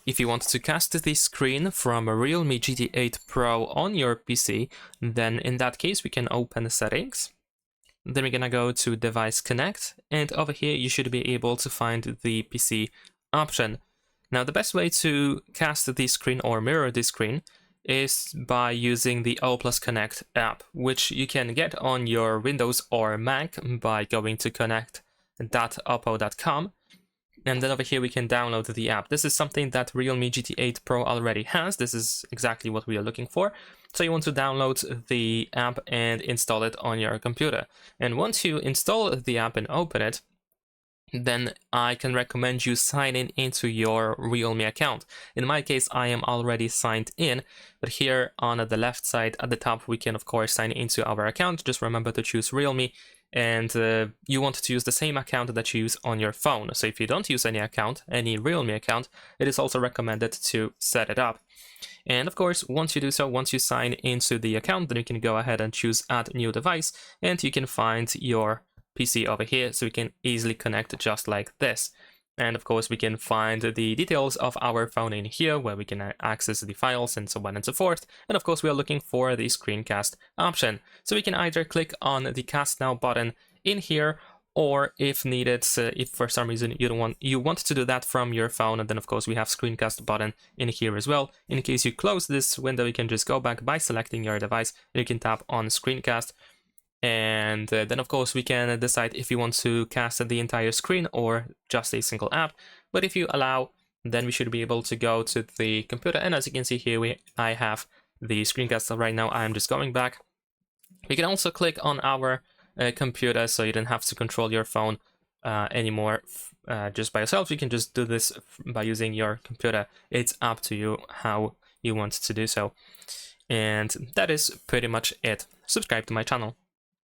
If you want to cast the screen from a Realme GT 8 Pro on your PC, then in that case we can open Settings. Then we're gonna go to Device Connect, and over here you should be able to find the PC option. Now the best way to cast the screen or mirror the screen is by using the O+ Connect app, which you can get on your Windows or Mac by going to connect.oppo.com. And then over here we can download the app. This is something that Realme GT 8 Pro already has. This is exactly what we are looking for. So you want to download the app and install it on your computer. And once you install the app and open it, then I can recommend you signing into your Realme account. In my case, I am already signed in, but here on the left side at the top, we can of course sign into our account. Just remember to choose Realme, and you want to use the same account that you use on your phone. So if you don't use any Realme account, it is also recommended to set it up. And of course, once you do so, once you sign into the account, then you can go ahead and choose Add New Device, and you can find your PC over here, so we can easily connect just like this. And of course, we can find the details of our phone in here, where we can access the files and so on and so forth. And of course, we are looking for the screencast option. So we can either click on the Cast Now button in here, or if needed, if for some reason you want to do that from your phone, and then of course we have screencast button in here as well. In case you close this window, you can just go back by selecting your device, and you can tap on screencast. And then of course we can decide if you want to cast the entire screen or just a single app. But if you allow, then we should be able to go to the computer, and as you can see here, I have the screencast. So right now I'm just going back. We can also click on our computer, so you don't have to control your phone anymore just by yourself. You can just do this by using your computer. It's up to you how you want to do so. And that is pretty much it. Subscribe to my channel.